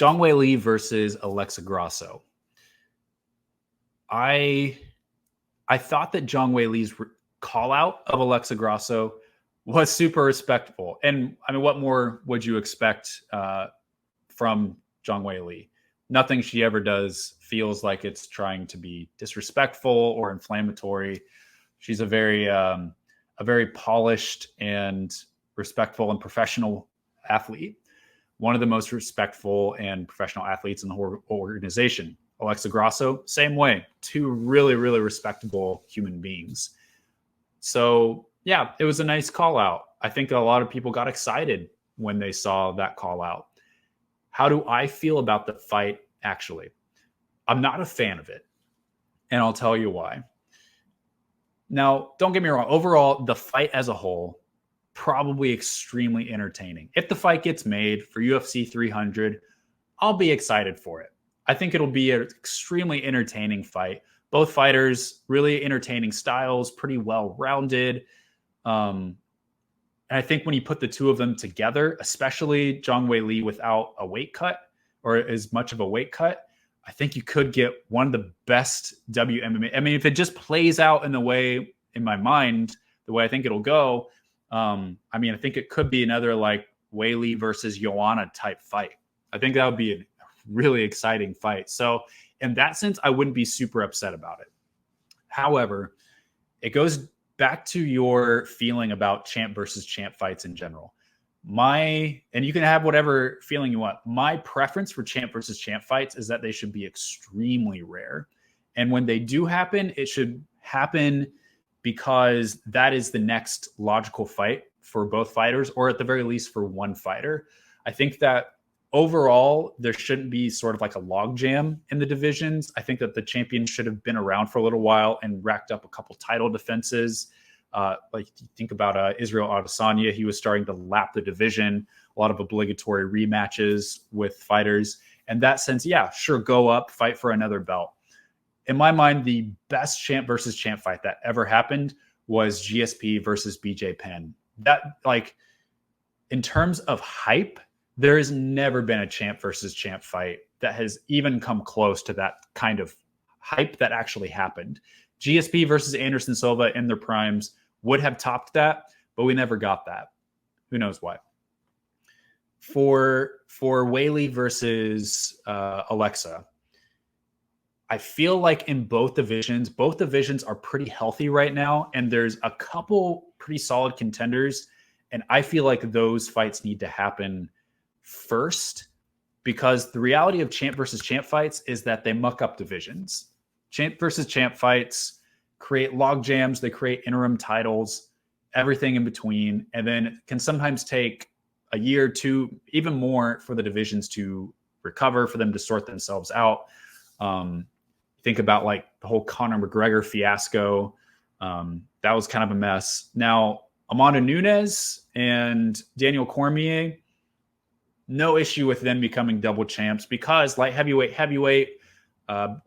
Zhang Weili versus Alexa Grasso. I thought that Zhang Weili's call out of Alexa Grasso was super respectful. And I mean, what more would you expect from Zhang Weili? Nothing she ever does feels like it's trying to be disrespectful or inflammatory. She's a very polished and respectful and professional athlete. One of the most respectful and professional athletes in the whole organization. Alexa Grasso, same way. Two really, really respectable human beings. So, yeah, it was a nice call out. I think a lot of people got excited when they saw that call out. How do I feel about the fight, actually? I'm not a fan of it, and I'll tell you why. Now, don't get me wrong. Overall, the fight as a whole, probably extremely entertaining. If the fight gets made for UFC 300, I'll be excited for it. I think it'll be an extremely entertaining fight. Both fighters, really entertaining styles, pretty well-rounded. And I think when you put the two of them together, especially Zhang Weili without a weight cut or as much of a weight cut, I think you could get one of the best WMMA. I mean, if it just plays out in the way, in my mind, the way I think it'll go, I mean, I think it could be another like Weili versus Joanna type fight. I think that would be a really exciting fight. So in that sense, I wouldn't be super upset about it. However, it goes back to your feeling about champ versus champ fights in general. And you can have whatever feeling you want. My preference for champ versus champ fights is that they should be extremely rare. And when they do happen, it should happen because that is the next logical fight for both fighters, or at the very least for one fighter. I think that overall, there shouldn't be sort of like a logjam in the divisions. I think that the champion should have been around for a little while and racked up a couple title defenses. Like you think about Israel Adesanya, he was starting to lap the division, a lot of obligatory rematches with fighters. And that sense, yeah, sure, go up, fight for another belt. In my mind, the best champ versus champ fight that ever happened was GSP versus BJ Penn. That, like, in terms of hype, there has never been a champ versus champ fight that has even come close to that kind of hype that actually happened. GSP versus Anderson Silva in their primes would have topped that, but we never got that. Who knows why? For Weili versus Alexa, I feel like in both divisions are pretty healthy right now, and there's a couple pretty solid contenders, and I feel like those fights need to happen first, because the reality of champ versus champ fights is that they muck up divisions. Champ versus champ fights create log jams, they create interim titles, everything in between, and then it can sometimes take a year, two, even more for the divisions to recover, for them to sort themselves out. Think about like the whole Conor McGregor fiasco. That was kind of a mess. Now, Amanda Nunes and Daniel Cormier, no issue with them becoming double champs, because light heavyweight,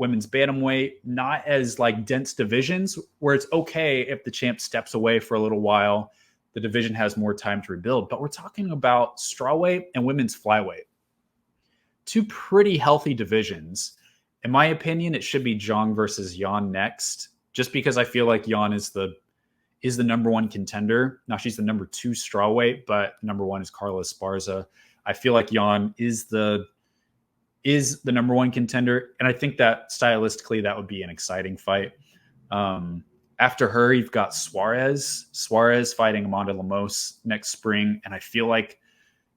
women's bantamweight, not as like dense divisions where it's okay if the champ steps away for a little while. The division has more time to rebuild. But we're talking about strawweight and women's flyweight. Two pretty healthy divisions. In my opinion, it should be Zhang versus Yan next, just because I feel like Yan is the number one contender. Now, she's the number two strawweight, but number one is Carla Esparza. I feel like Yan is the number one contender, and I think that stylistically that would be an exciting fight. After her, you've got Suarez fighting Amanda Lemos next spring, and I feel like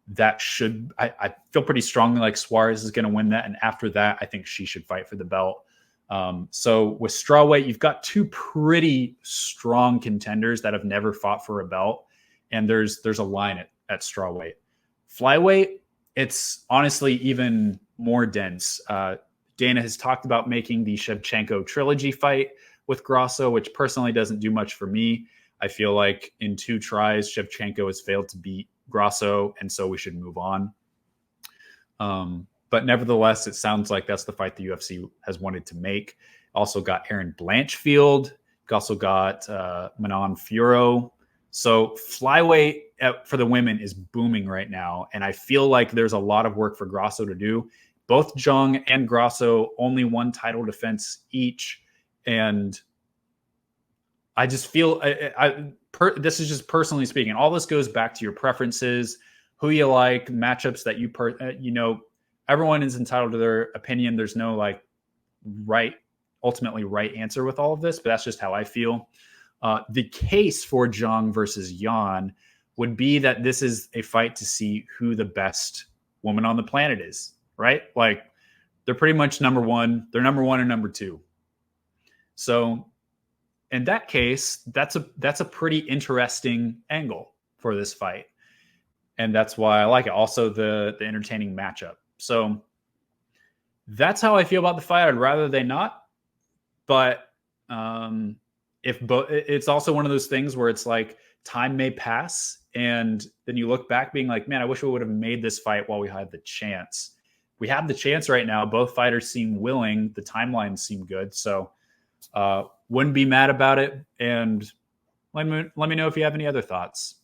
that should, I feel pretty strongly like Suarez is going to win that. And after that, I think she should fight for the belt. So with strawweight, you've got two pretty strong contenders that have never fought for a belt. And there's a line at strawweight. Flyweight, it's honestly even more dense. Dana has talked about making the Shevchenko trilogy fight with Grasso, which personally doesn't do much for me. I feel like in 2 tries, Shevchenko has failed to beat Grasso, and so we should move on. But nevertheless, it sounds like that's the fight the UFC has wanted to make. Also got Aaron Blanchfield. Also got Manon Fiorot. So flyweight for the women is booming right now, and I feel like there's a lot of work for Grasso to do. Both Zhang and Grasso only one title defense each, and I just feel this is just personally speaking. All this goes back to your preferences, who you like, matchups that you know. Everyone is entitled to their opinion. There's no like ultimately right answer with all of this, but that's just how I feel. The case for Zhang versus Yan would be that this is a fight to see who the best woman on the planet is, right? Like they're pretty much number one. They're number one and number two. So in that case, that's a pretty interesting angle for this fight. And that's why I like it. Also the entertaining matchup. So that's how I feel about the fight. I'd rather they not, but it's also one of those things where it's like time may pass and then you look back being like, man, I wish we would have made this fight while we had the chance. We have the chance right now. Both fighters seem willing. The timelines seem good. So wouldn't be mad about it. And let me know if you have any other thoughts.